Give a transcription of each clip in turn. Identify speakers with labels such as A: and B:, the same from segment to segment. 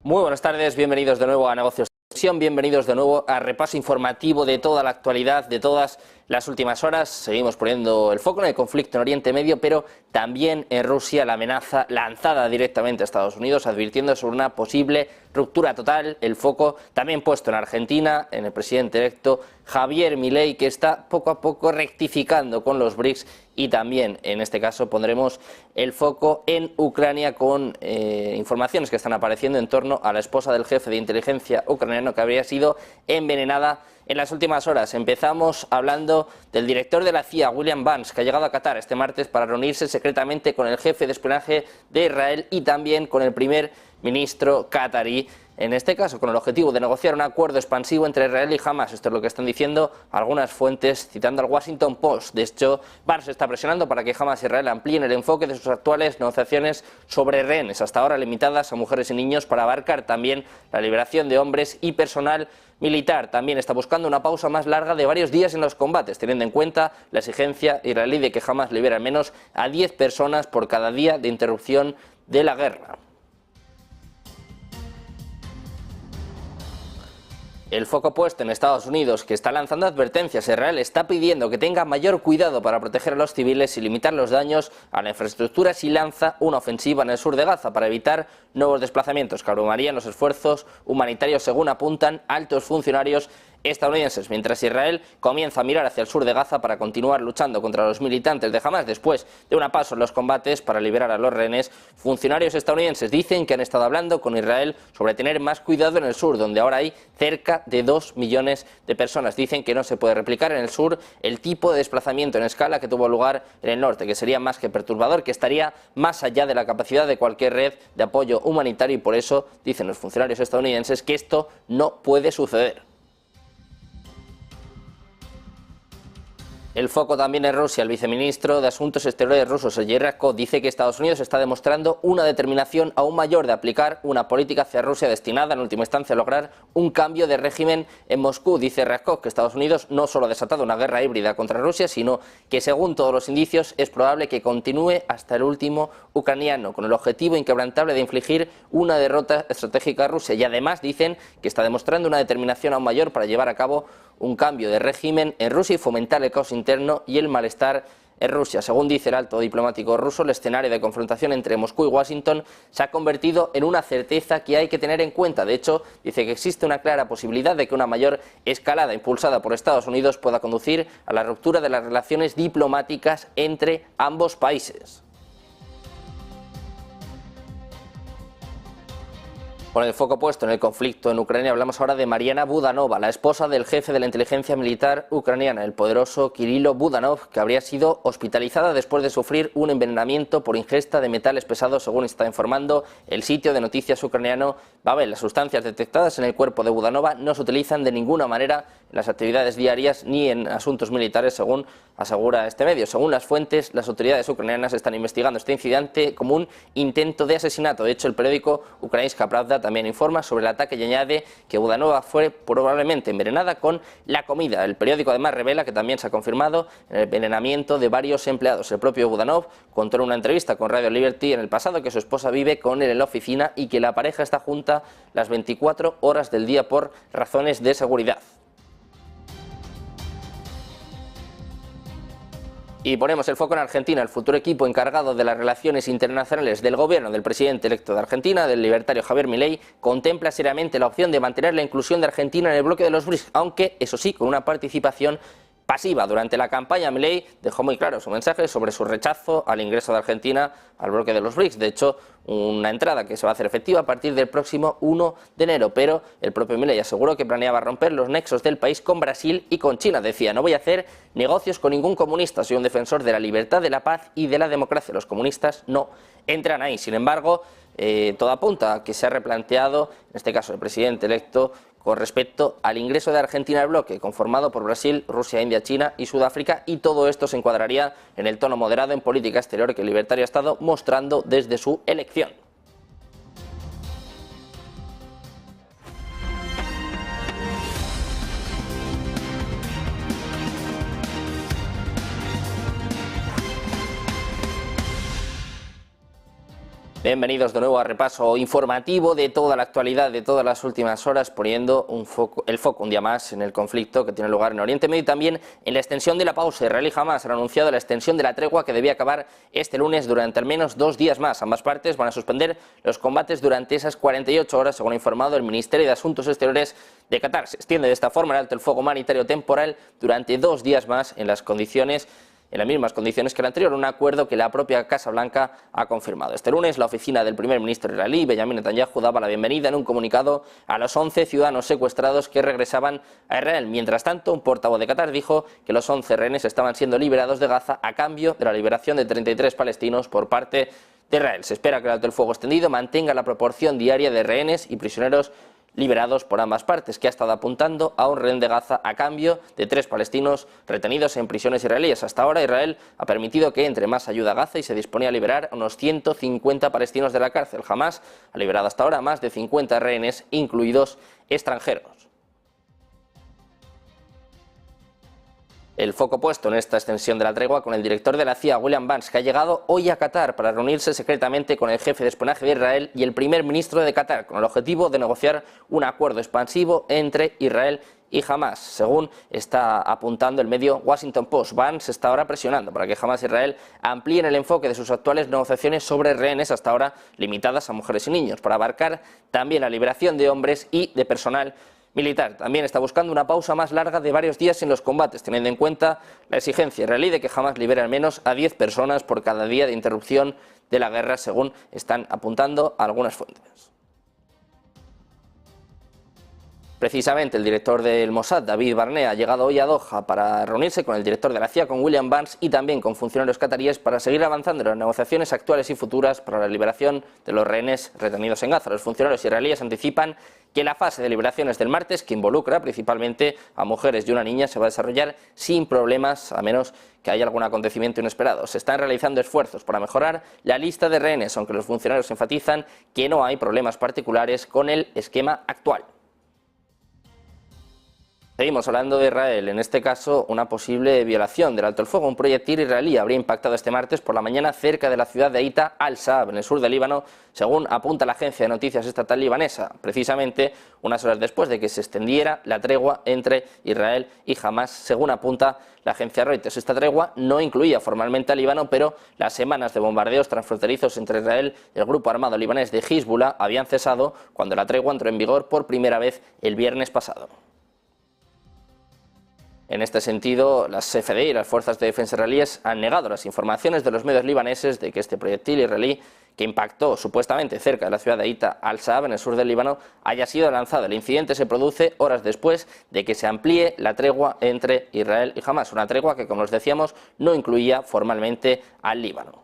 A: Muy buenas tardes, bienvenidos de nuevo a Negocios de Inversión, bienvenidos de nuevo a repaso informativo de toda la actualidad, de todas las últimas horas. Seguimos poniendo el foco en el conflicto en Oriente Medio, pero también en Rusia, la amenaza lanzada directamente a Estados Unidos, advirtiendo sobre una posible ruptura total. El foco también puesto en Argentina, en el presidente electo Javier Milei, que está poco a poco rectificando con los BRICS, y también en este caso pondremos el foco en Ucrania con informaciones que están apareciendo en torno a la esposa del jefe de inteligencia ucraniano que habría sido envenenada en las últimas horas. Empezamos hablando del director de la CIA, William Burns, que ha llegado a Qatar este martes para reunirse secretamente con el jefe de espionaje de Israel y también con el primer ministro qatarí, en este caso con el objetivo de negociar un acuerdo expansivo entre Israel y Hamas. Esto es lo que están diciendo algunas fuentes, citando al Washington Post. De hecho, Burns está presionando para que Hamas y Israel amplíen el enfoque de sus actuales negociaciones sobre rehenes, hasta ahora limitadas a mujeres y niños, para abarcar también la liberación de hombres y personal militar. También está buscando una pausa más larga de varios días en los combates, teniendo en cuenta la exigencia israelí de que Hamas libere al menos a 10 personas por cada día de interrupción de la guerra. El foco puesto en Estados Unidos, que está lanzando advertencias. Israel está pidiendo que tenga mayor cuidado para proteger a los civiles y limitar los daños a la infraestructura si lanza una ofensiva en el sur de Gaza para evitar nuevos desplazamientos que abrumarían los esfuerzos humanitarios, según apuntan altos funcionarios estadounidenses, mientras Israel comienza a mirar hacia el sur de Gaza para continuar luchando contra los militantes de Hamas después de una pausa en los combates para liberar a los rehenes. Funcionarios estadounidenses dicen que han estado hablando con Israel sobre tener más cuidado en el sur, donde ahora hay cerca de 2 millones de personas. Dicen que no se puede replicar en el sur el tipo de desplazamiento en escala que tuvo lugar en el norte, que sería más que perturbador, que estaría más allá de la capacidad de cualquier red de apoyo humanitario, y por eso dicen los funcionarios estadounidenses que esto no puede suceder. El foco también en Rusia. El viceministro de Asuntos Exteriores ruso, Sergei Ryabkov, dice que Estados Unidos está demostrando una determinación aún mayor de aplicar una política hacia Rusia destinada en última instancia a lograr un cambio de régimen en Moscú. Dice Ryabkov que Estados Unidos no solo ha desatado una guerra híbrida contra Rusia, sino que según todos los indicios es probable que continúe hasta el último ucraniano, con el objetivo inquebrantable de infligir una derrota estratégica a Rusia. Y además dicen que está demostrando una determinación aún mayor para llevar a cabo un cambio de régimen en Rusia y fomentar el caos interno y el malestar en Rusia. Según dice el alto diplomático ruso, el escenario de confrontación entre Moscú y Washington se ha convertido en una certeza que hay que tener en cuenta. De hecho, dice que existe una clara posibilidad de que una mayor escalada impulsada por Estados Unidos pueda conducir a la ruptura de las relaciones diplomáticas entre ambos países. Con el foco puesto en el conflicto en Ucrania, hablamos ahora de Mariana Budanova, la esposa del jefe de la inteligencia militar ucraniana, el poderoso Kirilo Budanov, que habría sido hospitalizada después de sufrir un envenenamiento por ingesta de metales pesados, según está informando el sitio de noticias ucraniano Babel. Las sustancias detectadas en el cuerpo de Budanova no se utilizan de ninguna manera en las actividades diarias ni en asuntos militares, según asegura este medio. Según las fuentes, las autoridades ucranianas están investigando este incidente como un intento de asesinato. De hecho, el periódico Ukrainska Pravda también informa sobre el ataque y añade que Budanova fue probablemente envenenada con la comida. El periódico además revela que también se ha confirmado el envenenamiento de varios empleados. El propio Budanov contó en una entrevista con Radio Liberty en el pasado que su esposa vive con él en la oficina y que la pareja está junta las 24 horas del día por razones de seguridad. Y ponemos el foco en Argentina. El futuro equipo encargado de las relaciones internacionales del gobierno del presidente electo de Argentina, del libertario Javier Milei, contempla seriamente la opción de mantener la inclusión de Argentina en el bloque de los BRICS, aunque, eso sí, con una participación pasiva. Durante la campaña, Milei dejó muy claro su mensaje sobre su rechazo al ingreso de Argentina al bloque de los BRICS. De hecho, una entrada que se va a hacer efectiva a partir del próximo 1 de enero, pero el propio Milei aseguró que planeaba romper los nexos del país con Brasil y con China. Decía: no voy a hacer negocios con ningún comunista, soy un defensor de la libertad, de la paz y de la democracia. Los comunistas no entran ahí. Sin embargo, todo apunta a que se ha replanteado, en este caso el presidente electo, con respecto al ingreso de Argentina al bloque, conformado por Brasil, Rusia, India, China y Sudáfrica, y todo esto se encuadraría en el tono moderado en política exterior que el libertario ha estado mostrando desde su elección. Bienvenidos de nuevo a repaso informativo de toda la actualidad de todas las últimas horas, poniendo el foco un día más en el conflicto que tiene lugar en Oriente Medio y también en la extensión de la pausa. Israel y Hamás han anunciado la extensión de la tregua que debía acabar este lunes durante al menos 2 días más. Ambas partes van a suspender los combates durante esas 48 horas, según ha informado el Ministerio de Asuntos Exteriores de Qatar. Se extiende de esta forma el alto el fuego humanitario temporal durante 2 días más en las mismas condiciones que el anterior, un acuerdo que la propia Casa Blanca ha confirmado. Este lunes, la oficina del primer ministro israelí, Benjamin Netanyahu, daba la bienvenida en un comunicado a los 11 ciudadanos secuestrados que regresaban a Israel. Mientras tanto, un portavoz de Qatar dijo que los 11 rehenes estaban siendo liberados de Gaza a cambio de la liberación de 33 palestinos por parte de Israel. Se espera que el alto el fuego extendido mantenga la proporción diaria de rehenes y prisioneros liberados por ambas partes, que ha estado apuntando a un rehén de Gaza a cambio de 3 palestinos retenidos en prisiones israelíes. Hasta ahora Israel ha permitido que entre más ayuda a Gaza y se disponía a liberar a unos 150 palestinos de la cárcel. Hamás ha liberado hasta ahora más de 50 rehenes, incluidos extranjeros. El foco puesto en esta extensión de la tregua con el director de la CIA, William Burns, que ha llegado hoy a Qatar para reunirse secretamente con el jefe de espionaje de Israel y el primer ministro de Qatar, con el objetivo de negociar un acuerdo expansivo entre Israel y Hamás, según está apuntando el medio Washington Post. Burns está ahora presionando para que Hamás e Israel amplíen el enfoque de sus actuales negociaciones sobre rehenes, hasta ahora limitadas a mujeres y niños, para abarcar también la liberación de hombres y de personal militar. También está buscando una pausa más larga de varios días en los combates, teniendo en cuenta la exigencia israelí de que Hamás libere al menos a 10 personas por cada día de interrupción de la guerra, según están apuntando algunas fuentes. Precisamente el director del Mossad, David Barnea, ha llegado hoy a Doha para reunirse con el director de la CIA, con William Burns, y también con funcionarios cataríes para seguir avanzando en las negociaciones actuales y futuras para la liberación de los rehenes retenidos en Gaza. Los funcionarios israelíes anticipan que la fase de liberaciones del martes, que involucra principalmente a mujeres y una niña, se va a desarrollar sin problemas, a menos que haya algún acontecimiento inesperado. Se están realizando esfuerzos para mejorar la lista de rehenes, aunque los funcionarios enfatizan que no hay problemas particulares con el esquema actual. Seguimos hablando de Israel, en este caso una posible violación del alto el fuego. Un proyectil israelí habría impactado este martes por la mañana cerca de la ciudad de Aita al-Saab, en el sur del Líbano, según apunta la agencia de noticias estatal libanesa, precisamente unas horas después de que se extendiera la tregua entre Israel y Hamás, según apunta la agencia Reuters. Esta tregua no incluía formalmente al Líbano, pero las semanas de bombardeos transfronterizos entre Israel y el grupo armado libanés de Hezbollah habían cesado cuando la tregua entró en vigor por primera vez el viernes pasado. En este sentido, las CFDI y las fuerzas de defensa israelíes han negado las informaciones de los medios libaneses de que este proyectil israelí, que impactó supuestamente cerca de la ciudad de Aita al-Saab, en el sur del Líbano, haya sido lanzado. El incidente se produce horas después de que se amplíe la tregua entre Israel y Hamás, una tregua que, como os decíamos, no incluía formalmente al Líbano.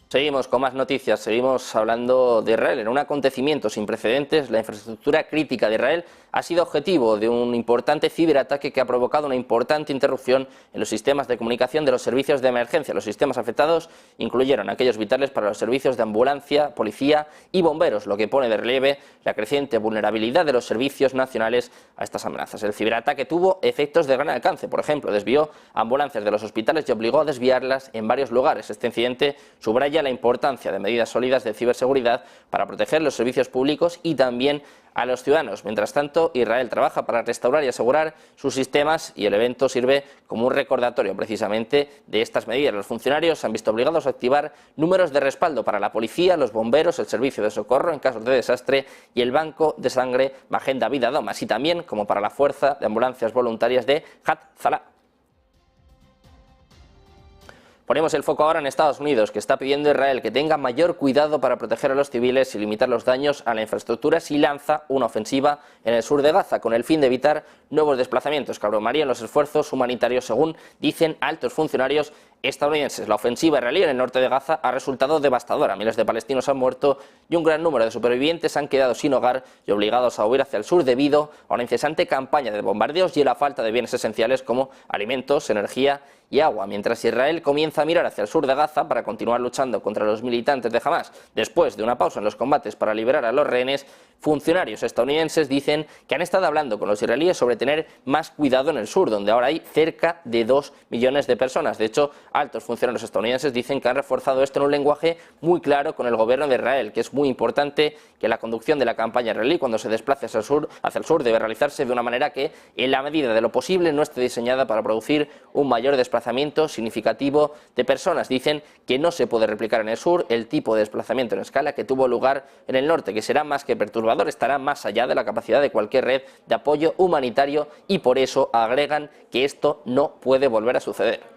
A: Seguimos con más noticias, seguimos hablando de Israel. En un acontecimiento sin precedentes, la infraestructura crítica de Israel ha sido objetivo de un importante ciberataque que ha provocado una importante interrupción en los sistemas de comunicación de los servicios de emergencia. Los sistemas afectados incluyeron aquellos vitales para los servicios de ambulancia, policía y bomberos, lo que pone de relieve la creciente vulnerabilidad de los servicios nacionales a estas amenazas. El ciberataque tuvo efectos de gran alcance, por ejemplo, desvió ambulancias de los hospitales y obligó a desviarlas en varios lugares. Este incidente subraya la importancia de medidas sólidas de ciberseguridad para proteger los servicios públicos y también a los ciudadanos. Mientras tanto, Israel trabaja para restaurar y asegurar sus sistemas y el evento sirve como un recordatorio precisamente de estas medidas. Los funcionarios se han visto obligados a activar números de respaldo para la policía, los bomberos, el servicio de socorro en casos de desastre y el banco de sangre Magen David Adom, así también como para la fuerza de ambulancias voluntarias de Hatzalah. Ponemos el foco ahora en Estados Unidos, que está pidiendo a Israel que tenga mayor cuidado para proteger a los civiles y limitar los daños a la infraestructura si lanza una ofensiva en el sur de Gaza, con el fin de evitar nuevos desplazamientos que abrumarían los esfuerzos humanitarios, según dicen altos funcionarios estadounidenses. La ofensiva israelí en el norte de Gaza ha resultado devastadora. Miles de palestinos han muerto y un gran número de supervivientes han quedado sin hogar y obligados a huir hacia el sur debido a una incesante campaña de bombardeos y a la falta de bienes esenciales como alimentos, energía y agua, mientras Israel comienza a mirar hacia el sur de Gaza para continuar luchando contra los militantes de Hamás. Después de una pausa en los combates para liberar a los rehenes, funcionarios estadounidenses dicen que han estado hablando con los israelíes sobre tener más cuidado en el sur, donde ahora hay cerca de 2 millones de personas. De hecho, altos funcionarios estadounidenses dicen que han reforzado esto en un lenguaje muy claro con el gobierno de Israel, que es muy importante que la conducción de la campaña israelí cuando se desplace hacia el sur debe realizarse de una manera que, en la medida de lo posible, no esté diseñada para producir un mayor desplazamiento significativo de personas. Dicen que no se puede replicar en el sur el tipo de desplazamiento en escala que tuvo lugar en el norte, que será más que perturbador, estará más allá de la capacidad de cualquier red de apoyo humanitario y por eso agregan que esto no puede volver a suceder.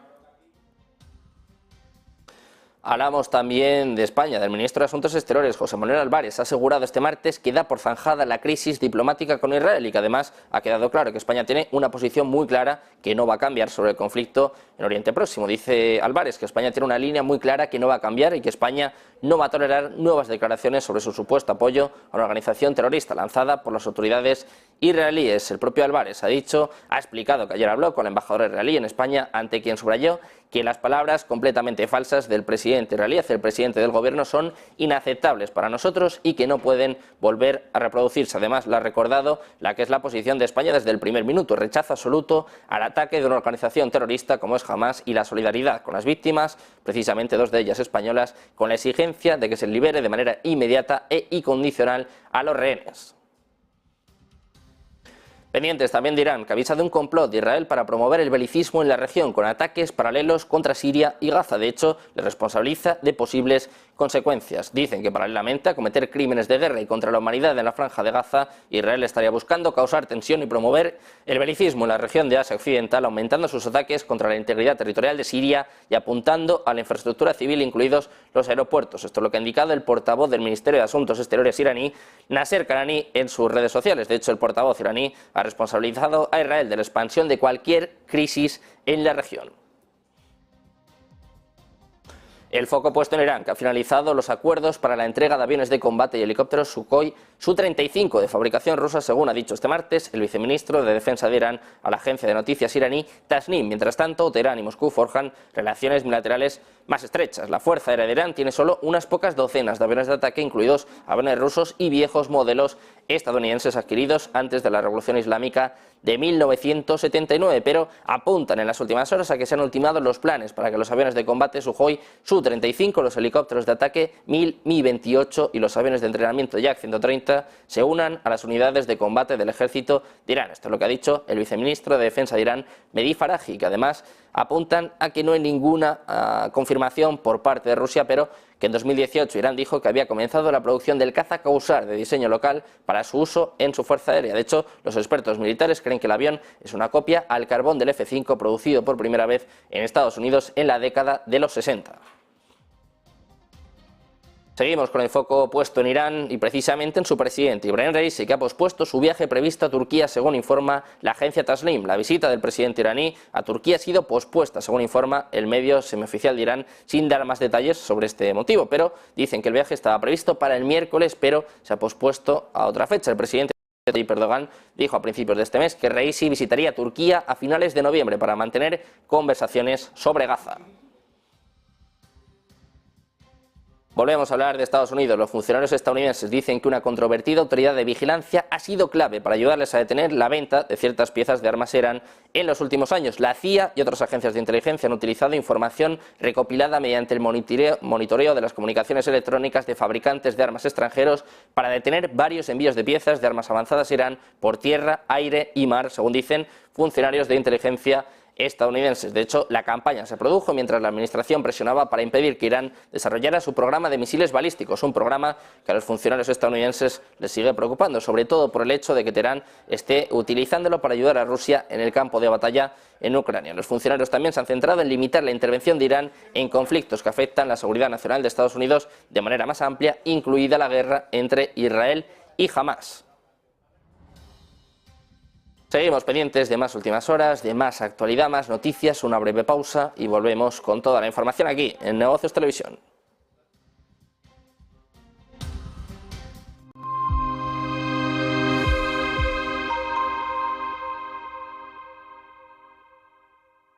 A: Hablamos también de España. Del ministro de Asuntos Exteriores, José Manuel Álvarez, ha asegurado este martes que da por zanjada la crisis diplomática con Israel y que además ha quedado claro que España tiene una posición muy clara que no va a cambiar sobre el conflicto en Oriente Próximo. Dice Álvarez que España tiene una línea muy clara que no va a cambiar y que España no va a tolerar nuevas declaraciones sobre su supuesto apoyo a una organización terrorista lanzada por las autoridades israelíes. El propio Álvarez ha explicado que ayer habló con el embajador israelí en España, ante quien subrayó que las palabras completamente falsas del presidente israelí hacia el presidente del gobierno son inaceptables para nosotros y que no pueden volver a reproducirse. Además, le ha recordado la que es la posición de España desde el primer minuto: rechazo absoluto al ataque de una organización terrorista como es Hamás y la solidaridad con las víctimas, precisamente dos de ellas españolas, con la exigencia de que se libere de manera inmediata e incondicional a los rehenes. Pendientes también de Irán, que avisa de un complot de Israel para promover el belicismo en la región con ataques paralelos contra Siria y Gaza. De hecho, le responsabiliza de posibles consecuencias. Dicen que paralelamente a cometer crímenes de guerra y contra la humanidad en la franja de Gaza, Israel estaría buscando causar tensión y promover el belicismo en la región de Asia Occidental, aumentando sus ataques contra la integridad territorial de Siria y apuntando a la infraestructura civil, incluidos los aeropuertos. Esto es lo que ha indicado el portavoz del Ministerio de Asuntos Exteriores iraní, Nasser Kanani, en sus redes sociales. De hecho, el portavoz iraní ha responsabilizado a Israel de la expansión de cualquier crisis en la región. El foco puesto en Irán, que ha finalizado los acuerdos para la entrega de aviones de combate y helicópteros Sukhoi Su-35 de fabricación rusa, según ha dicho este martes el viceministro de Defensa de Irán a la agencia de noticias iraní Tasnim. Mientras tanto, Teherán y Moscú forjan relaciones bilaterales más estrechas. La Fuerza Aérea de Irán tiene solo unas pocas docenas de aviones de ataque, incluidos aviones rusos y viejos modelos estadounidenses adquiridos antes de la Revolución Islámica de 1979, pero apuntan en las últimas horas a que se han ultimado los planes para que los aviones de combate Sukhoi Su-35, los helicópteros de ataque Mi-28 y los aviones de entrenamiento Yak-130 se unan a las unidades de combate del ejército de Irán. Esto es lo que ha dicho el viceministro de Defensa de Irán, Mehdi Faraji, que además apuntan a que no hay ninguna confirmación por parte de Rusia, pero que en 2018 Irán dijo que había comenzado la producción del caza Kausar de diseño local para su uso en su fuerza aérea. De hecho, los expertos militares creen que el avión es una copia al carbón del F-5 producido por primera vez en Estados Unidos en la década de los 60. Seguimos con el foco puesto en Irán y precisamente en su presidente, Ibrahim Raisi, que ha pospuesto su viaje previsto a Turquía, según informa la agencia Tasnim. La visita del presidente iraní a Turquía ha sido pospuesta, según informa el medio semioficial de Irán, sin dar más detalles sobre este motivo, pero dicen que el viaje estaba previsto para el miércoles, pero se ha pospuesto a otra fecha. El presidente Tayyip Erdogan dijo a principios de este mes que Raisi visitaría Turquía a finales de noviembre para mantener conversaciones sobre Gaza. Volvemos a hablar de Estados Unidos. Los funcionarios estadounidenses dicen que una controvertida autoridad de vigilancia ha sido clave para ayudarles a detener la venta de ciertas piezas de armas Irán en los últimos años. La CIA y otras agencias de inteligencia han utilizado información recopilada mediante el monitoreo de las comunicaciones electrónicas de fabricantes de armas extranjeros para detener varios envíos de piezas de armas avanzadas a Irán por tierra, aire y mar, según dicen funcionarios de inteligencia estadounidenses. De hecho, la campaña se produjo mientras la administración presionaba para impedir que Irán desarrollara su programa de misiles balísticos, un programa que a los funcionarios estadounidenses les sigue preocupando, sobre todo por el hecho de que Teherán esté utilizándolo para ayudar a Rusia en el campo de batalla en Ucrania. Los funcionarios también se han centrado en limitar la intervención de Irán en conflictos que afectan la seguridad nacional de Estados Unidos de manera más amplia, incluida la guerra entre Israel y Hamás. Seguimos pendientes de más últimas horas, de más actualidad, más noticias, una breve pausa y volvemos con toda la información aquí en Negocios Televisión.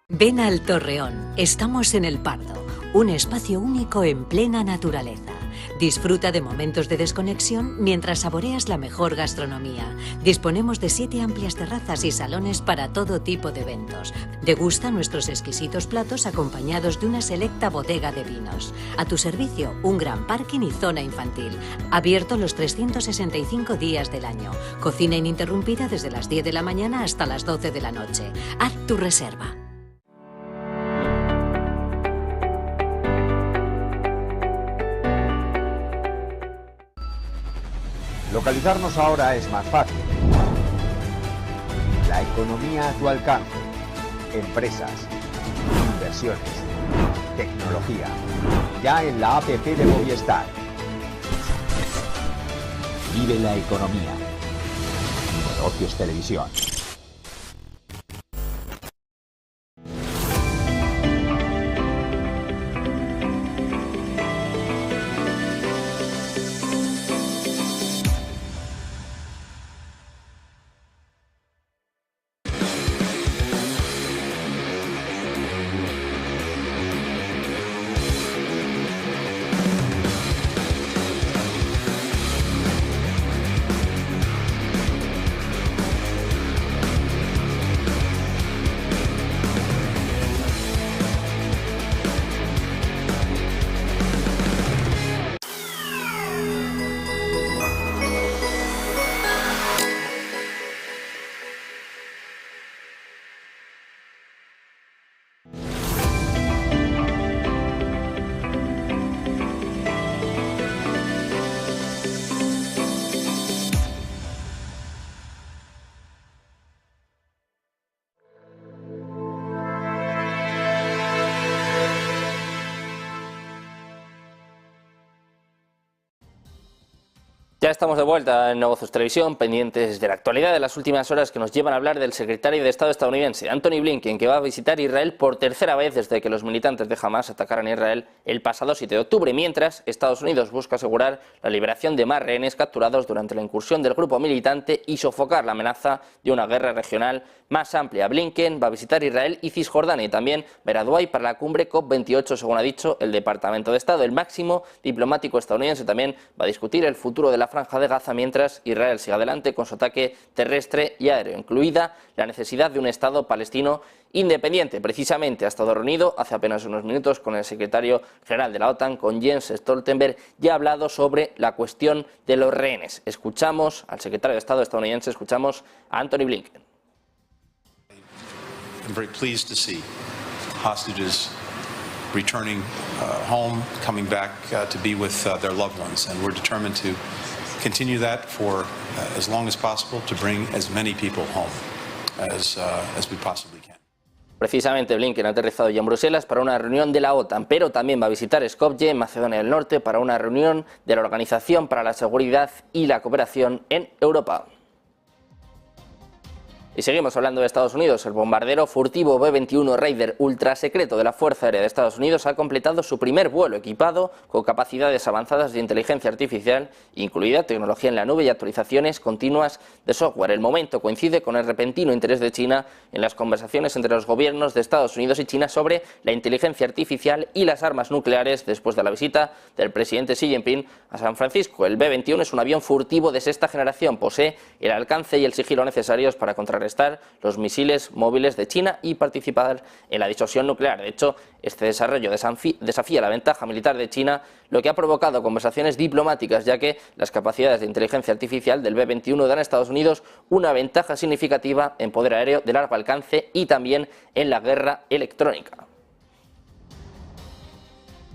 B: Ven al Torreón, estamos en El Pardo. un espacio único en plena naturaleza. Disfruta de momentos de desconexión mientras saboreas la mejor gastronomía. Disponemos de 7 amplias terrazas y salones para todo tipo de eventos. Degusta nuestros exquisitos platos acompañados de una selecta bodega de vinos. A tu servicio, un gran parking y zona infantil. Abierto los 365 días del año. Cocina ininterrumpida desde las 10 de la mañana hasta las 12 de la noche. Haz tu reserva.
C: Localizarnos ahora es más fácil. La economía a tu alcance. Empresas, inversiones, tecnología. Ya en la app de Movistar. Vive la economía. Negocios Televisión.
A: Ya estamos de vuelta en Negocios Televisión, pendientes de la actualidad de las últimas horas que nos llevan a hablar del secretario de Estado estadounidense, Antony Blinken, que va a visitar Israel por tercera vez desde que los militantes de Hamas atacaran a Israel el pasado 7 de octubre, mientras Estados Unidos busca asegurar la liberación de más rehenes capturados durante la incursión del grupo militante y sofocar la amenaza de una guerra regional más amplia. Blinken va a visitar Israel y Cisjordania y también va a Dubái para la cumbre COP28, según ha dicho el Departamento de Estado. El máximo diplomático estadounidense también va a discutir el futuro de la Franja de Gaza mientras Israel sigue adelante con su ataque terrestre y aéreo, incluida la necesidad de un Estado palestino independiente. Precisamente ha estado reunido hace apenas unos minutos con el secretario general de la OTAN, con Jens Stoltenberg, y ha hablado sobre la cuestión de los rehenes. Escuchamos al secretario de Estado estadounidense, escuchamos a Antony Blinken.
D: I'm very pleased to see hostages returning home, coming back to be with their loved ones, and we're determined to continue that for as long as possible to bring as many people home as we possibly can.
A: Precisamente Blinken ha aterrizado ya en Bruselas para una reunión de la OTAN, pero también va a visitar Skopje, en Macedonia del Norte, para una reunión de la Organización para la Seguridad y la Cooperación en Europa. Y seguimos hablando de Estados Unidos. El bombardero furtivo B-21 Raider ultrasecreto de la Fuerza Aérea de Estados Unidos ha completado su primer vuelo equipado con capacidades avanzadas de inteligencia artificial, incluida tecnología en la nube y actualizaciones continuas de software. El momento coincide con el repentino interés de China en las conversaciones entre los gobiernos de Estados Unidos y China sobre la inteligencia artificial y las armas nucleares después de la visita del presidente Xi Jinping a San Francisco. El B-21 es un avión furtivo de sexta generación, posee el alcance y el sigilo necesarios para contrarrestar los misiles móviles de China y participar en la disuasión nuclear. De hecho, este desarrollo desafía la ventaja militar de China, lo que ha provocado conversaciones diplomáticas, ya que las capacidades de inteligencia artificial del B-21 dan a Estados Unidos una ventaja significativa en poder aéreo de largo alcance y también en la guerra electrónica.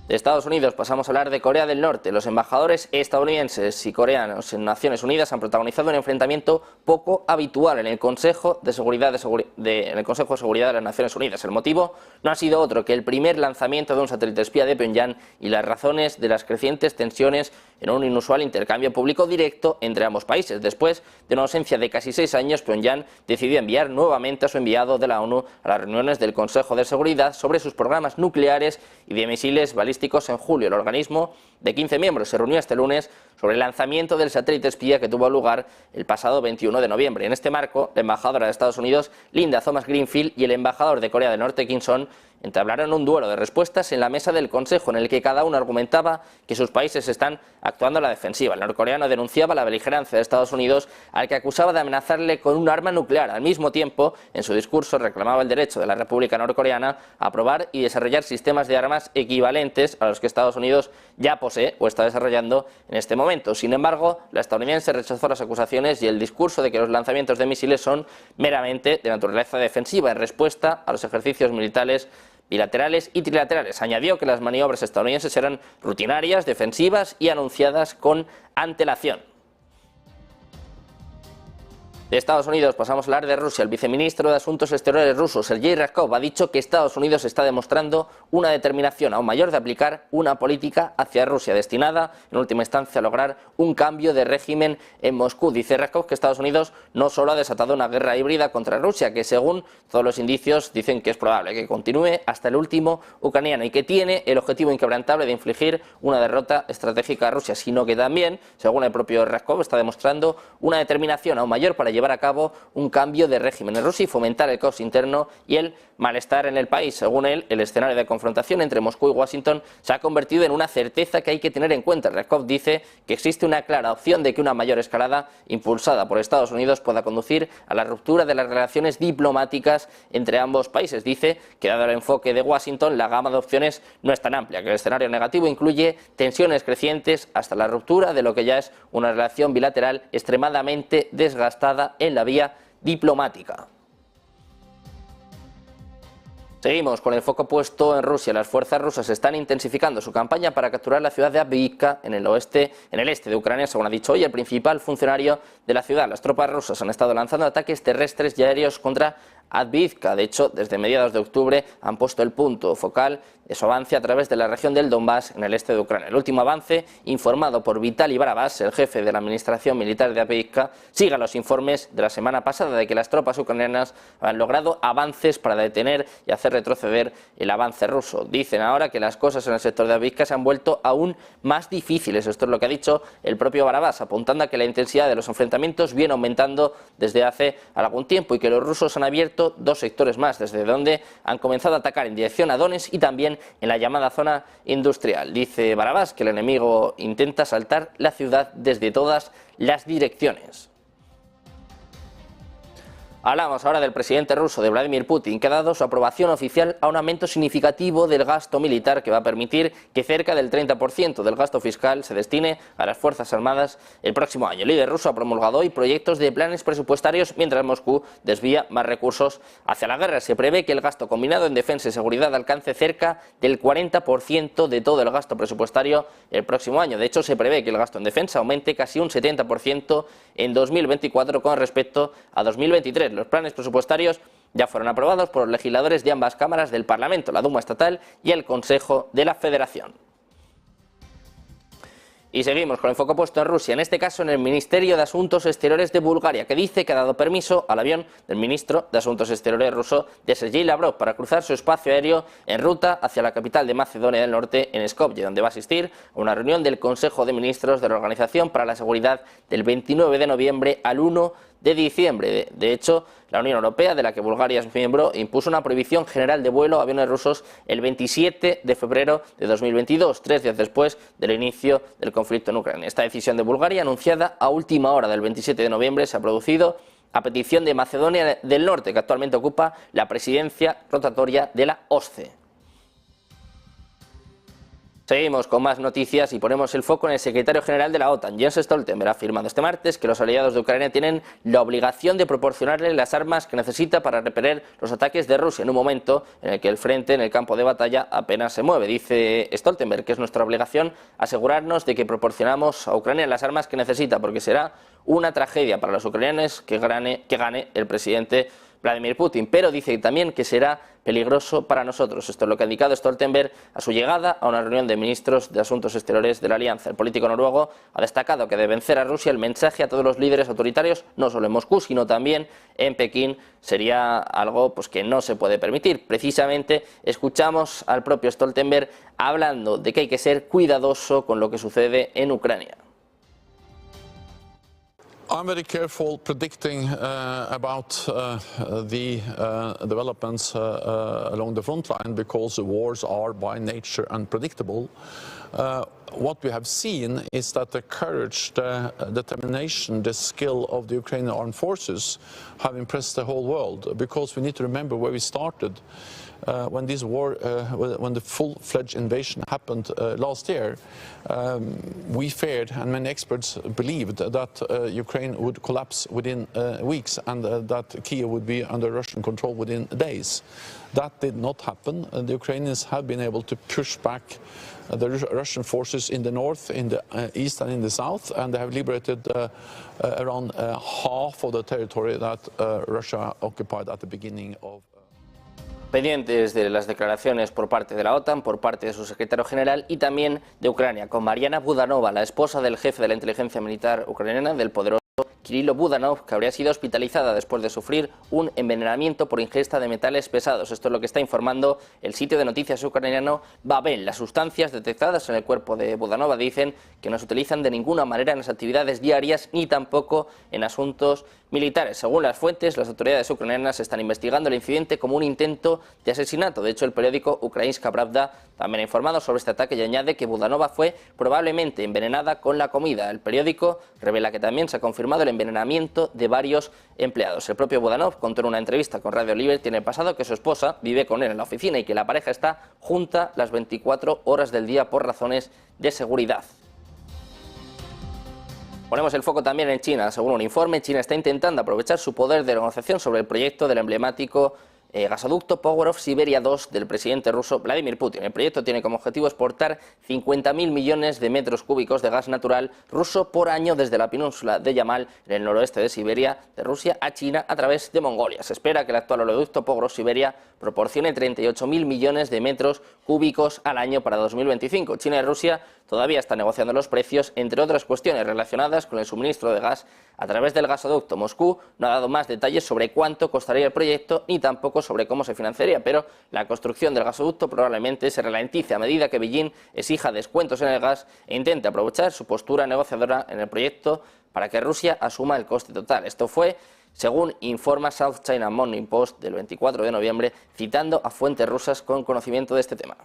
A: De Estados Unidos pasamos a hablar de Corea del Norte. Los embajadores estadounidenses y coreanos en Naciones Unidas han protagonizado un enfrentamiento poco habitual en el Consejo de Seguridad de las Naciones Unidas. El motivo no ha sido otro que el primer lanzamiento de un satélite espía de Pyongyang y las razones de las crecientes tensiones en un inusual intercambio público directo entre ambos países. Después de una ausencia de casi 6 años, Pyongyang decidió enviar nuevamente a su enviado de la ONU a las reuniones del Consejo de Seguridad sobre sus programas nucleares y de misiles balísticos en julio. El organismo de 15 miembros se reunió este lunes sobre el lanzamiento del satélite espía que tuvo lugar el pasado 21 de noviembre. En este marco, la embajadora de Estados Unidos, Linda Thomas Greenfield, y el embajador de Corea del Norte, Kim Son, entablaron un duelo de respuestas en la mesa del Consejo, en el que cada uno argumentaba que sus países están actuando a la defensiva. El norcoreano denunciaba la beligerancia de Estados Unidos, al que acusaba de amenazarle con un arma nuclear. Al mismo tiempo, en su discurso reclamaba el derecho de la República Norcoreana a probar y desarrollar sistemas de armas equivalentes a los que Estados Unidos ya posee o está desarrollando en este momento. Sin embargo, la estadounidense rechazó las acusaciones y el discurso de que los lanzamientos de misiles son meramente de naturaleza defensiva en respuesta a los ejercicios militares bilaterales y trilaterales. Añadió que las maniobras estadounidenses eran rutinarias, defensivas y anunciadas con antelación. De Estados Unidos pasamos a hablar de Rusia. El viceministro de Asuntos Exteriores ruso, Sergei Ryabkov, ha dicho que Estados Unidos está demostrando una determinación aún mayor de aplicar una política hacia Rusia destinada, en última instancia, a lograr un cambio de régimen en Moscú. Dice Ryabkov que Estados Unidos no solo ha desatado una guerra híbrida contra Rusia, que según todos los indicios dicen que es probable que continúe hasta el último ucraniano y que tiene el objetivo inquebrantable de infligir una derrota estratégica a Rusia, sino que también, según el propio Ryabkov, está demostrando una determinación aún mayor para llevar a cabo un cambio de régimen en Rusia y fomentar el caos interno y el malestar en el país. Según él, el escenario de confrontación entre Moscú y Washington se ha convertido en una certeza que hay que tener en cuenta. Ryabkov dice que existe una clara opción de que una mayor escalada impulsada por Estados Unidos pueda conducir a la ruptura de las relaciones diplomáticas entre ambos países. Dice que, dado el enfoque de Washington, la gama de opciones no es tan amplia, que el escenario negativo incluye tensiones crecientes hasta la ruptura de lo que ya es una relación bilateral extremadamente desgastada en la vía diplomática. Seguimos con el foco puesto en Rusia. Las fuerzas rusas están intensificando su campaña para capturar la ciudad de Avdiivka en el este de Ucrania, según ha dicho hoy el principal funcionario de la ciudad. Las tropas rusas han estado lanzando ataques terrestres y aéreos contra Avdiivka. De hecho, desde mediados de octubre han puesto el punto focal de su avance a través de la región del Donbass en el este de Ucrania. El último avance, informado por Vitaly Barabás, el jefe de la administración militar de Avdiivka, sigue los informes de la semana pasada de que las tropas ucranianas han logrado avances para detener y hacer retroceder el avance ruso. Dicen ahora que las cosas en el sector de Avdiivka se han vuelto aún más difíciles. Esto es lo que ha dicho el propio Barabás, apuntando a que la intensidad de los enfrentamientos viene aumentando desde hace algún tiempo y que los rusos han abierto dos sectores más, desde donde han comenzado a atacar en dirección a Donetsk y también en la llamada zona industrial. Dice Barabás que el enemigo intenta asaltar la ciudad desde todas las direcciones. Hablamos ahora del presidente ruso, de Vladimir Putin, que ha dado su aprobación oficial a un aumento significativo del gasto militar que va a permitir que cerca del 30% del gasto fiscal se destine a las Fuerzas Armadas el próximo año. El líder ruso ha promulgado hoy proyectos de planes presupuestarios mientras Moscú desvía más recursos hacia la guerra. Se prevé que el gasto combinado en defensa y seguridad alcance cerca del 40% de todo el gasto presupuestario el próximo año. De hecho, se prevé que el gasto en defensa aumente casi un 70% en 2024 con respecto a 2023. Los planes presupuestarios ya fueron aprobados por los legisladores de ambas cámaras del Parlamento, la Duma estatal y el Consejo de la Federación. Y seguimos con el foco puesto en Rusia, en este caso en el Ministerio de Asuntos Exteriores de Bulgaria, que dice que ha dado permiso al avión del ministro de Asuntos Exteriores ruso, de Sergei Lavrov, para cruzar su espacio aéreo en ruta hacia la capital de Macedonia del Norte, en Skopje, donde va a asistir a una reunión del Consejo de Ministros de la Organización para la Seguridad del 29 de noviembre al 1 de diciembre. De hecho, la Unión Europea, de la que Bulgaria es miembro, impuso una prohibición general de vuelo a aviones rusos el 27 de febrero de 2022, 3 días después del inicio del conflicto en Ucrania. Esta decisión de Bulgaria, anunciada a última hora del 27 de noviembre, se ha producido a petición de Macedonia del Norte, que actualmente ocupa la presidencia rotatoria de la OSCE. Seguimos con más noticias y ponemos el foco en el secretario general de la OTAN. Jens Stoltenberg ha afirmado este martes que los aliados de Ucrania tienen la obligación de proporcionarle las armas que necesita para repeler los ataques de Rusia en un momento en el que el frente en el campo de batalla apenas se mueve. Dice Stoltenberg que es nuestra obligación asegurarnos de que proporcionamos a Ucrania las armas que necesita, porque será una tragedia para los ucranianos que gane el presidente Vladimir Putin, pero dice también que será peligroso para nosotros. Esto es lo que ha indicado Stoltenberg a su llegada a una reunión de ministros de Asuntos Exteriores de la Alianza. El político noruego ha destacado que de vencer a Rusia, el mensaje a todos los líderes autoritarios, no solo en Moscú, sino también en Pekín, sería algo que no se puede permitir. Precisamente escuchamos al propio Stoltenberg hablando de que hay que ser cuidadoso con lo que sucede en Ucrania.
E: I'm very careful predicting about the developments along the front line because the wars are by nature unpredictable. What we have seen is that the courage, the determination, the skill of the Ukrainian armed forces have impressed the whole world, because we need to remember where we started. When this war, when the full-fledged invasion happened last year, we feared, and many experts believed, that Ukraine would collapse within weeks and that Kyiv would be under Russian control within days. That did not happen. The Ukrainians have been able to push back the Russian forces in the north, in the east and in the south, and they have liberated around half of the territory that Russia occupied at the beginning of...
A: Pendientes de las declaraciones por parte de la OTAN, por parte de su secretario general y también de Ucrania, con Mariana Budanova, la esposa del jefe de la inteligencia militar ucraniana, del poderoso Kirilo Budanov, que habría sido hospitalizada después de sufrir un envenenamiento por ingesta de metales pesados. Esto es lo que está informando el sitio de noticias ucraniano Babel. Las sustancias detectadas en el cuerpo de Budanova dicen que no se utilizan de ninguna manera en las actividades diarias ni tampoco en asuntos militares. Según las fuentes, las autoridades ucranianas están investigando el incidente como un intento de asesinato. De hecho, el periódico Ukrainska Pravda también ha informado sobre este ataque y añade que Budanova fue probablemente envenenada con la comida. El periódico revela que también se ha confirmado el envenenamiento de varios empleados. El propio Budanov contó en una entrevista con Radio Liberty en el pasado que su esposa vive con él en la oficina y que la pareja está junta las 24 horas del día por razones de seguridad. Ponemos el foco también en China. Según un informe, China está intentando aprovechar su poder de negociación sobre el proyecto del emblemático gasoducto Power of Siberia 2 del presidente ruso Vladimir Putin. El proyecto tiene como objetivo exportar 50.000 millones de metros cúbicos de gas natural ruso por año desde la península de Yamal, en el noroeste de Siberia, de Rusia a China a través de Mongolia. Se espera que el actual oleoducto Power of Siberia proporcione 38.000 millones de metros cúbicos al año para 2025. China y Rusia todavía están negociando los precios, entre otras cuestiones relacionadas con el suministro de gas a través del gasoducto. Moscú no ha dado más detalles sobre cuánto costaría el proyecto ni tampoco sobre cómo se financiaría, pero la construcción del gasoducto probablemente se ralentice a medida que Beijing exija descuentos en el gas e intente aprovechar su postura negociadora en el proyecto para que Rusia asuma el coste total. Esto fue según informa South China Morning Post del 24 de noviembre, citando a fuentes rusas con conocimiento de este tema.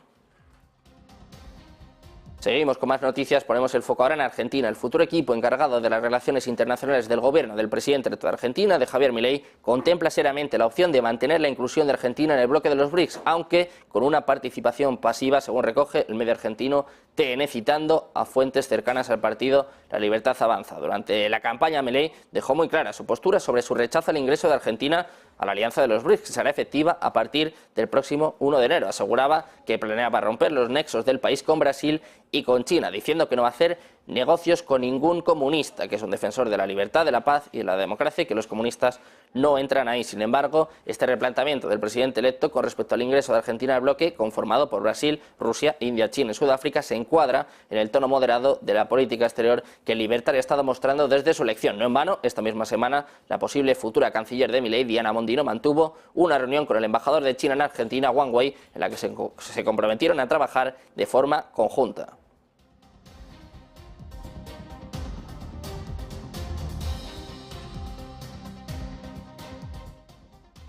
A: Seguimos con más noticias, ponemos el foco ahora en Argentina. El futuro equipo encargado de las relaciones internacionales del gobierno del presidente de Argentina, de Javier Milei, contempla seriamente la opción de mantener la inclusión de Argentina en el bloque de los BRICS, aunque con una participación pasiva, según recoge el medio argentino TN, citando a fuentes cercanas al partido La Libertad Avanza. Durante la campaña, Milei dejó muy clara su postura sobre su rechazo al ingreso de Argentina a la alianza de los BRICS, que será efectiva a partir del próximo 1 de enero. Aseguraba que planeaba romper los nexos del país con Brasil y con China, diciendo que no va a hacer negocios con ningún comunista, que es un defensor de la libertad, de la paz y de la democracia, y que los comunistas no entran ahí. Sin embargo, este replanteamiento del presidente electo con respecto al ingreso de Argentina al bloque, conformado por Brasil, Rusia, India, China y Sudáfrica, se encuadra en el tono moderado de la política exterior que el libertario ha estado mostrando desde su elección. No en vano, esta misma semana, la posible futura canciller de Milei, Diana Mondino, mantuvo una reunión con el embajador de China en Argentina, Wang Wei, en la que se comprometieron a trabajar de forma conjunta.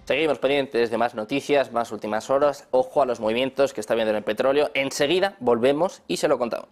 A: Seguimos pendientes de más noticias, más últimas horas. Ojo a los movimientos que está viendo en el petróleo. Enseguida volvemos y se lo contamos.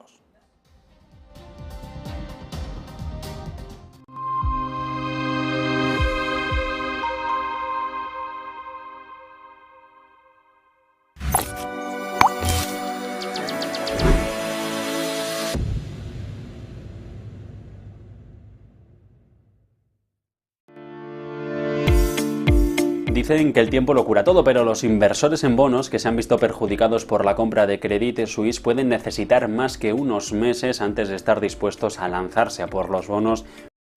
F: Dicen que el tiempo lo cura todo, pero los inversores en bonos que se han visto perjudicados por la compra de Credit Suisse pueden necesitar más que unos meses antes de estar dispuestos a lanzarse a por los bonos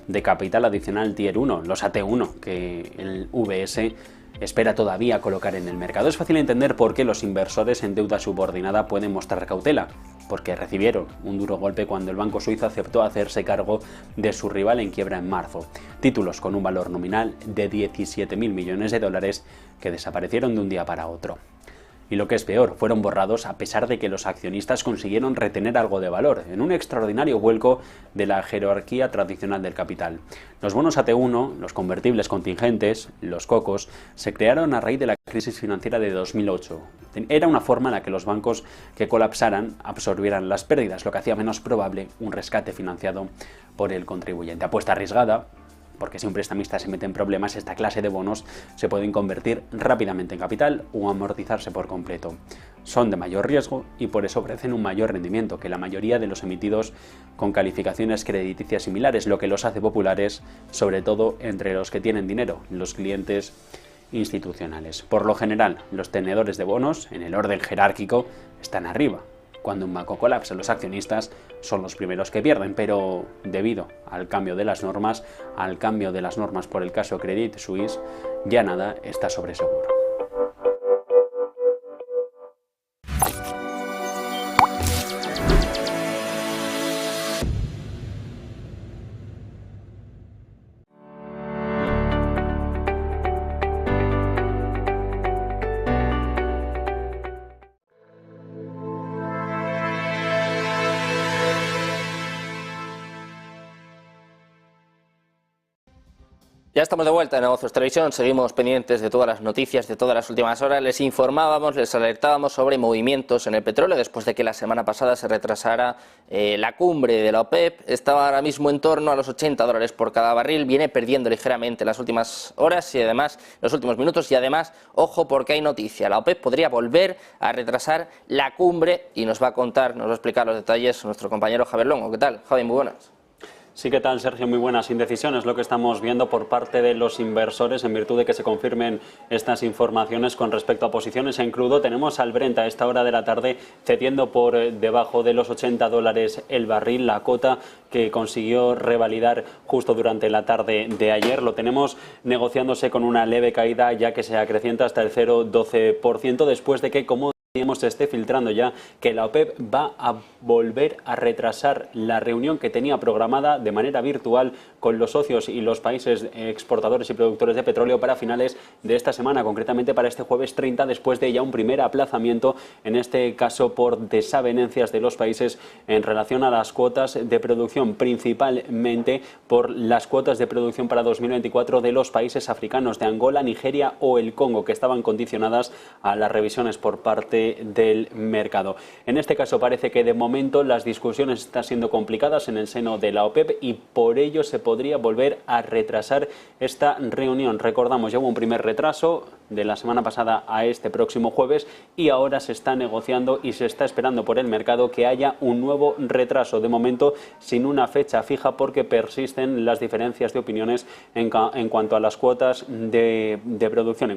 F: de capital adicional Tier 1, los AT1, que el VS espera todavía colocar en el mercado. Es fácil entender por qué los inversores en deuda subordinada pueden mostrar cautela, porque recibieron un duro golpe cuando el banco suizo aceptó hacerse cargo de su rival en quiebra en marzo. Títulos con un valor nominal de 17.000 millones de dólares que desaparecieron de un día para otro. Y lo que es peor, fueron borrados a pesar de que los accionistas consiguieron retener algo de valor, en un extraordinario vuelco de la jerarquía tradicional del capital. Los bonos AT1, los convertibles contingentes, los cocos, se crearon a raíz de la crisis financiera de 2008. Era una forma en la que los bancos que colapsaran absorbieran las pérdidas, lo que hacía menos probable un rescate financiado por el contribuyente. Apuesta arriesgada, porque si un prestamista se mete en problemas, esta clase de bonos se pueden convertir rápidamente en capital o amortizarse por completo. Son de mayor riesgo y por eso ofrecen un mayor rendimiento que la mayoría de los emitidos con calificaciones crediticias similares, lo que los hace populares, sobre todo entre los que tienen dinero, los clientes institucionales. Por lo general, los tenedores de bonos, en el orden jerárquico, están arriba. Cuando un banco colapsa, los accionistas son los primeros que pierden, pero debido al cambio de las normas, por el caso Credit Suisse, ya nada está sobre seguro.
A: Ya estamos de vuelta en Negocios Televisión, seguimos pendientes de todas las noticias de todas las últimas horas. Les informábamos, les alertábamos sobre movimientos en el petróleo después de que la semana pasada se retrasara la cumbre de la OPEP. Estaba ahora mismo en torno a los $80 por cada barril, viene perdiendo ligeramente en las últimas horas y además los últimos minutos. Y además, ojo porque hay noticia, la OPEP podría volver a retrasar la cumbre y nos va a contar, nos va a explicar los detalles nuestro compañero Javier Longo. ¿Qué tal, Javi? Muy buenas.
F: Sí, ¿qué tal, Sergio? Muy buenas indecisiones, lo que estamos viendo por parte de los inversores en virtud de que se confirmen estas informaciones con respecto a posiciones en crudo. Tenemos al Brent a esta hora de la tarde cediendo por debajo de los $80 el barril, la cota que consiguió revalidar justo durante la tarde de ayer. Lo tenemos negociándose con una leve caída ya que se acrecienta hasta el 0,12% después de que, como se esté filtrando ya que la OPEP va a volver a retrasar la reunión que tenía programada de manera virtual con los socios y los países exportadores y productores de petróleo para finales de esta semana, concretamente para este jueves 30, después de ya un primer aplazamiento, en este caso por desavenencias de los países en relación a las cuotas de producción, principalmente por las cuotas de producción para 2024 de los países africanos de Angola, Nigeria o el Congo, que estaban condicionadas a las revisiones por parte del mercado. En este caso parece que de momento las discusiones están siendo complicadas en el seno de la OPEP y por ello se podría volver a retrasar esta reunión. Recordamos, ya hubo un primer retraso de la semana pasada a este próximo jueves y ahora se está negociando y se está esperando por el mercado que haya un nuevo retraso, de momento sin una fecha fija porque persisten las diferencias de opiniones en cuanto a las cuotas de producción,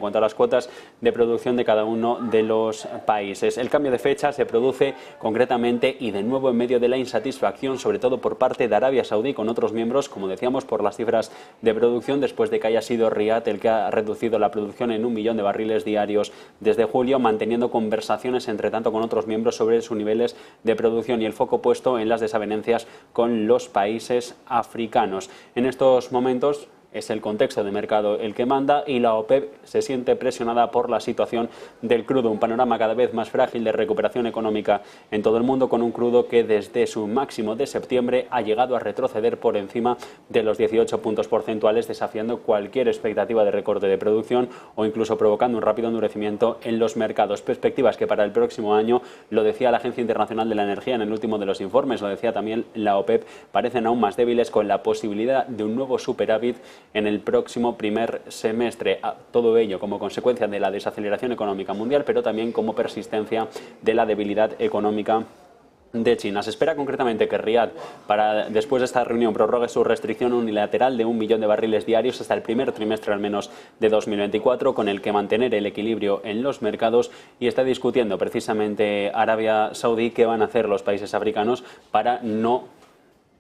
F: de cada uno de los países. El cambio de fecha se produce concretamente y de nuevo en medio de la insatisfacción, sobre todo por parte de Arabia Saudí con otros miembros, como decíamos, por las cifras de producción, después de que haya sido Riad el que ha reducido la producción en 1 millón de barriles diarios desde julio, manteniendo conversaciones entre tanto con otros miembros sobre sus niveles de producción y el foco puesto en las desavenencias con los países africanos. En estos momentos es el contexto de mercado el que manda y la OPEP se siente presionada por la situación del crudo, un panorama cada vez más frágil de recuperación económica en todo el mundo, con un crudo que desde su máximo de septiembre ha llegado a retroceder por encima de los 18 puntos porcentuales, desafiando cualquier expectativa de recorte de producción o incluso provocando un rápido endurecimiento en los mercados. Perspectivas que para el próximo año, lo decía la Agencia Internacional de la Energía en el último de los informes, lo decía también la OPEP, parecen aún más débiles, con la posibilidad de un nuevo superávit en el próximo primer semestre. Todo ello como consecuencia de la desaceleración económica mundial, pero también como persistencia de la debilidad económica de China. Se espera concretamente que Riad, después de esta reunión, prorrogue su restricción unilateral de 1 millón de barriles diarios hasta el primer trimestre al menos de 2024, con el que mantener el equilibrio en los mercados, y está discutiendo precisamente Arabia Saudí qué van a hacer los países africanos para no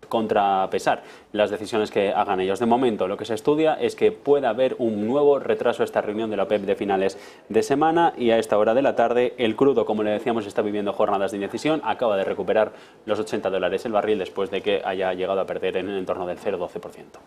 F: contrapesar las decisiones que hagan ellos. De momento, lo que se estudia es que pueda haber un nuevo retraso a esta reunión de la OPEP de finales de semana, y a esta hora de la tarde el crudo, como le decíamos, está viviendo jornadas de indecisión. Acaba de recuperar los $80 el barril después de que haya llegado a perder en el entorno del 0,12%.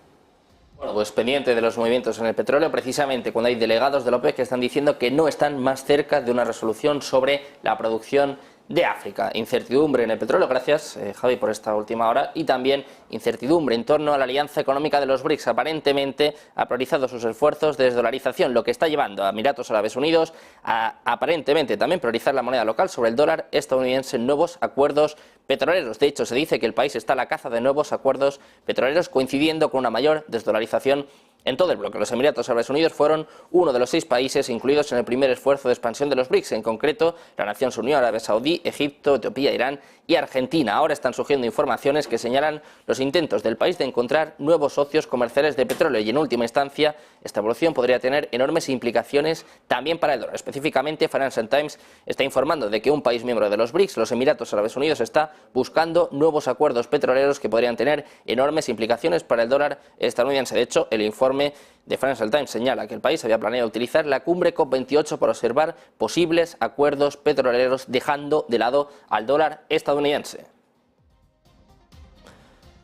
A: Bueno, pues pendiente de los movimientos en el petróleo, precisamente cuando hay delegados de la OPEP que están diciendo que no están más cerca de una resolución sobre la producción de África. Incertidumbre en el petróleo, gracias Javi por esta última hora, y también incertidumbre en torno a la alianza económica de los BRICS. Aparentemente ha priorizado sus esfuerzos de desdolarización, lo que está llevando a Emiratos Árabes Unidos a aparentemente también priorizar la moneda local sobre el dólar estadounidense en nuevos acuerdos petroleros. De hecho, se dice que el país está a la caza de nuevos acuerdos petroleros, coincidiendo con una mayor desdolarización en todo el bloque. Los Emiratos Árabes Unidos fueron uno de los 6 países incluidos en el primer esfuerzo de expansión de los BRICS. En concreto, la nación se unió a Arabia Saudí, Egipto, Etiopía, Irán y Argentina. Ahora están surgiendo informaciones que señalan los intentos del país de encontrar nuevos socios comerciales de petróleo y, en última instancia, esta evolución podría tener enormes implicaciones también para el dólar. Específicamente, Financial Times está informando de que un país miembro de los BRICS, los Emiratos Árabes Unidos, está buscando nuevos acuerdos petroleros que podrían tener enormes implicaciones para el dólar estadounidense. De hecho, el informe de Financial Times señala que el país había planeado utilizar la cumbre COP28 para observar posibles acuerdos petroleros, dejando de lado al dólar estadounidense.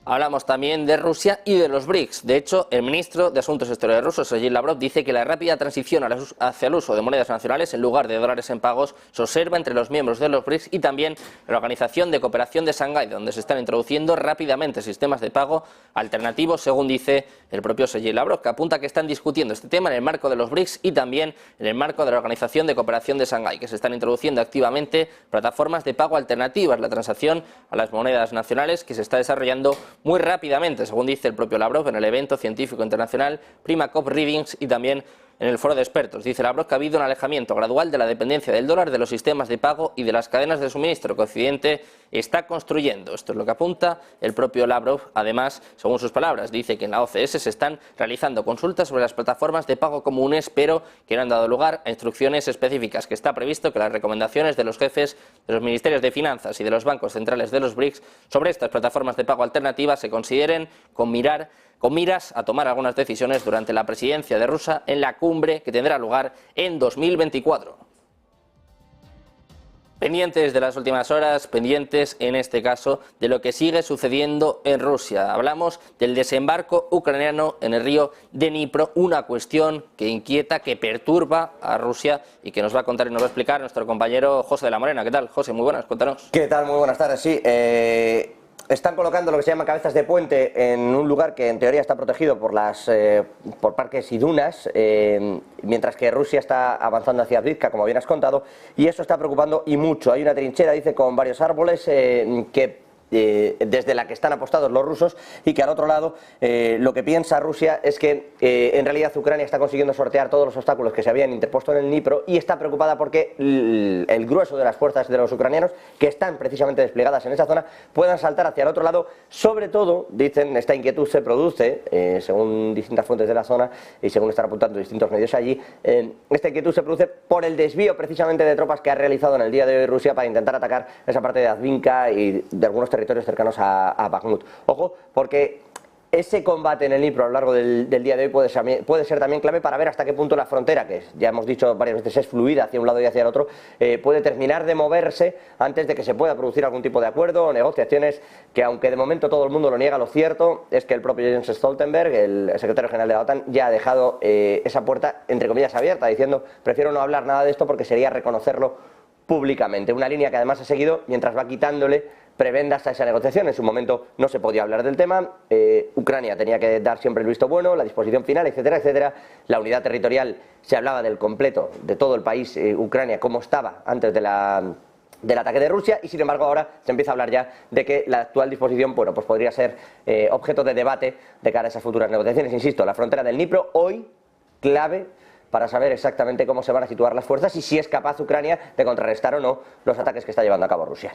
A: Hablamos también de Rusia y de los BRICS. De hecho, el ministro de Asuntos Exteriores ruso, Sergei Lavrov, dice que la rápida transición hacia el uso de monedas nacionales en lugar de dólares en pagos se observa entre los miembros de los BRICS y también la Organización de Cooperación de Shanghái, donde se están introduciendo rápidamente sistemas de pago alternativos, según dice el propio Sergei Lavrov, que apunta que están discutiendo este tema en el marco de los BRICS y también en el marco de la Organización de Cooperación de Shanghái, que se están introduciendo activamente plataformas de pago alternativas, la transacción a las monedas nacionales que se está desarrollando muy rápidamente, según dice el propio Lavrov, en el evento científico internacional Prima COP Readings y también en el foro de expertos. Dice Lavrov que ha habido un alejamiento gradual de la dependencia del dólar, de los sistemas de pago y de las cadenas de suministro que Occidente está construyendo. Esto es lo que apunta el propio Lavrov. Además, según sus palabras, dice que en la OCS se están realizando consultas sobre las plataformas de pago comunes, pero que no han dado lugar a instrucciones específicas, que está previsto que las recomendaciones de los jefes de los ministerios de finanzas y de los bancos centrales de los BRICS sobre estas plataformas de pago alternativas se consideren con miras a tomar algunas decisiones durante la presidencia de Rusia en la cumbre que tendrá lugar en 2024. Pendientes de las últimas horas, pendientes en este caso de lo que sigue sucediendo en Rusia. Hablamos del desembarco ucraniano en el río de Dnipro, una cuestión que inquieta, que perturba a Rusia y que nos va a contar y nos va a explicar nuestro compañero José de la Morena. ¿Qué tal, José? Muy buenas, cuéntanos.
G: ¿Qué tal? Muy buenas tardes, sí. Están colocando lo que se llama cabezas de puente en un lugar que en teoría está protegido por parques y dunas, mientras que Rusia está avanzando hacia Avdiivka, como bien has contado, y eso está preocupando y mucho. Hay una trinchera, dice, con varios árboles desde la que están apostados los rusos, y que al otro lado lo que piensa Rusia es que en realidad Ucrania está consiguiendo sortear todos los obstáculos que se habían interpuesto en el Dnipro, y está preocupada porque el grueso de las fuerzas de los ucranianos que están precisamente desplegadas en esa zona puedan saltar hacia el otro lado. Sobre todo, dicen, esta inquietud se produce, según distintas fuentes de la zona y según están apuntando distintos medios allí, esta inquietud se produce por el desvío precisamente de tropas que ha realizado en el día de hoy Rusia para intentar atacar esa parte de Avdiivka y de algunos territorios cercanos a Bakhmut. Ojo, porque ese combate en el Dnipro a lo largo del día de hoy puede ser también clave para ver hasta qué punto la frontera, que ya hemos dicho varias veces es fluida hacia un lado y hacia el otro, puede terminar de moverse antes de que se pueda producir algún tipo de acuerdo o negociaciones, que aunque de momento todo el mundo lo niega, lo cierto es que el propio Jens Stoltenberg, el secretario general de la OTAN, ya ha dejado esa puerta, entre comillas, abierta, diciendo: prefiero no hablar nada de esto porque sería reconocerlo públicamente. Una línea que además ha seguido mientras va quitándole prebendas a esa negociación. En su momento no se podía hablar del tema, Ucrania tenía que dar siempre el visto bueno, la disposición final, etcétera, etcétera. La unidad territorial, se hablaba del completo, de todo el país, Ucrania, como estaba antes del ataque de Rusia, y sin embargo ahora se empieza a hablar ya de que la actual disposición, bueno, pues podría ser objeto de debate de cara a esas futuras negociaciones. Insisto, la frontera del Dnipro hoy clave para saber exactamente cómo se van a situar las fuerzas y si es capaz Ucrania de contrarrestar o no los ataques que está llevando a cabo Rusia.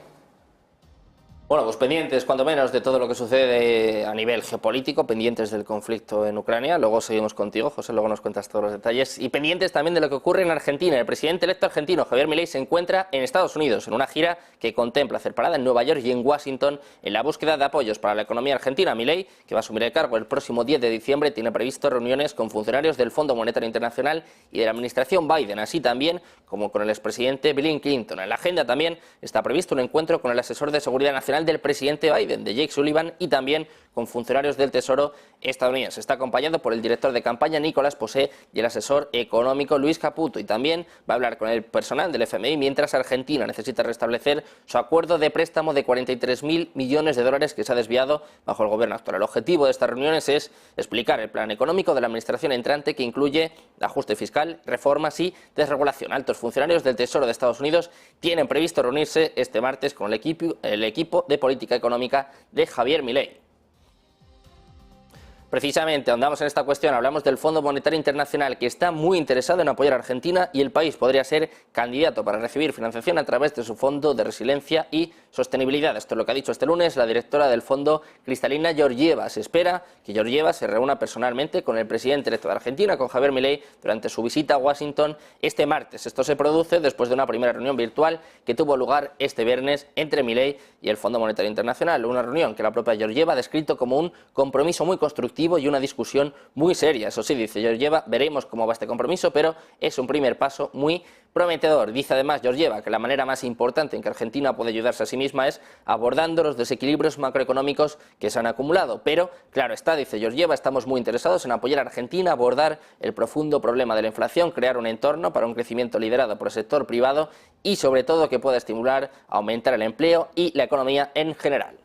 A: Bueno, pues pendientes, cuando menos, de todo lo que sucede a nivel geopolítico, pendientes del conflicto en Ucrania. Luego seguimos contigo, José, luego nos cuentas todos los detalles. Y pendientes también de lo que ocurre en Argentina. El presidente electo argentino, Javier Milei, se encuentra en Estados Unidos, en una gira que contempla hacer parada en Nueva York y en Washington, en la búsqueda de apoyos para la economía argentina. Milei, que va a asumir el cargo el próximo 10 de diciembre, tiene previsto reuniones con funcionarios del Fondo Monetario Internacional y de la administración Biden, así también como con el expresidente Bill Clinton. En la agenda también está previsto un encuentro con el asesor de seguridad nacional personal del presidente Biden, de Jake Sullivan, y también con funcionarios del Tesoro estadounidense. Está acompañado por el director de campaña Nicolás Posé y el asesor económico Luis Caputo, y también va a hablar con el personal del FMI mientras Argentina necesita restablecer su acuerdo de préstamo de 43.000 millones de dólares que se ha desviado bajo el gobierno actual. El objetivo de estas reuniones es explicar el plan económico de la administración entrante, que incluye ajuste fiscal, reformas y desregulación. Altos funcionarios del Tesoro de Estados Unidos tienen previsto reunirse este martes con el equipo de política económica de Javier Milei. Precisamente, andamos en esta cuestión, hablamos del Fondo Monetario Internacional, que está muy interesado en apoyar a Argentina, y el país podría ser candidato para recibir financiación a través de su Fondo de Resiliencia y Sostenibilidad. Esto es lo que ha dicho este lunes la directora del fondo, Kristalina Georgieva. Se espera que Georgieva se reúna personalmente con el presidente electo de Argentina, con Javier Milei, durante su visita a Washington este martes. Esto se produce después de una primera reunión virtual que tuvo lugar este viernes entre Milei y el Fondo Monetario Internacional. Una reunión que la propia Georgieva ha descrito como un compromiso muy constructivo y una discusión muy seria. Eso sí, dice Georgieva, veremos cómo va este compromiso, pero es un primer paso muy prometedor. Dice además Georgieva que la manera más importante en que Argentina puede ayudarse a sí misma es abordando los desequilibrios macroeconómicos que se han acumulado. Pero, claro está, dice Georgieva, estamos muy interesados en apoyar a Argentina a abordar el profundo problema de la inflación, crear un entorno para un crecimiento liderado por el sector privado y, sobre todo, que pueda estimular, aumentar el empleo y la economía en general.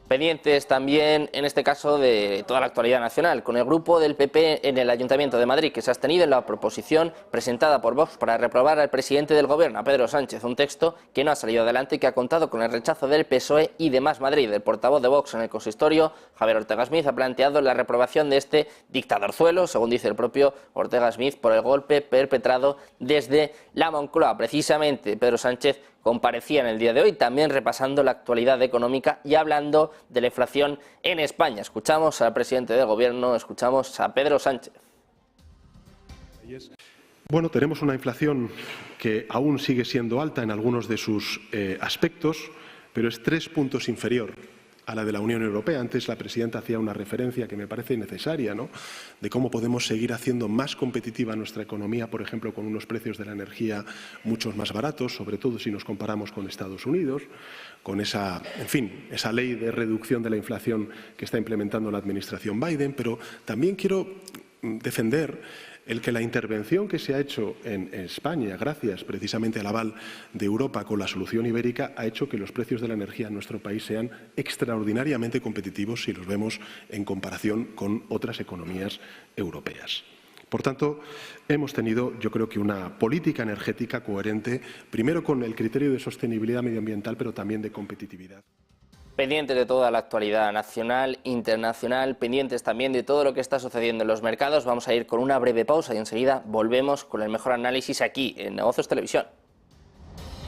A: Pendientes también, en este caso, de toda la actualidad nacional, con el grupo del PP en el Ayuntamiento de Madrid, que se ha abstenido en la proposición presentada por Vox para reprobar al presidente del Gobierno, a Pedro Sánchez, un texto que no ha salido adelante y que ha contado con el rechazo del PSOE y de Más Madrid. El portavoz de Vox en el consistorio, Javier Ortega Smith, ha planteado la reprobación de este dictadorzuelo, según dice el propio Ortega Smith, por el golpe perpetrado desde la Moncloa. Precisamente, Pedro Sánchez comparecía en el día de hoy, también repasando la actualidad económica y hablando de la inflación en España. Escuchamos al presidente del Gobierno, escuchamos a Pedro Sánchez.
H: Bueno, tenemos una inflación que aún sigue siendo alta en algunos de sus aspectos, pero es 3 puntos inferior a la de la Unión Europea. Antes la presidenta hacía una referencia que me parece necesaria, ¿no?, de cómo podemos seguir haciendo más competitiva nuestra economía, por ejemplo, con unos precios de la energía muchos más baratos, sobre todo si nos comparamos con Estados Unidos, con esa ley de reducción de la inflación que está implementando la administración Biden. Pero también quiero defender el que la intervención que se ha hecho en España, gracias precisamente al aval de Europa con la solución ibérica, ha hecho que los precios de la energía en nuestro país sean extraordinariamente competitivos si los vemos en comparación con otras economías europeas. Por tanto, hemos tenido, yo creo que una política energética coherente, primero con el criterio de sostenibilidad medioambiental, pero también de competitividad.
A: Pendientes de toda la actualidad nacional, internacional, pendientes también de todo lo que está sucediendo en los mercados. Vamos a ir con una breve pausa y enseguida volvemos con el mejor análisis aquí en Negocios Televisión.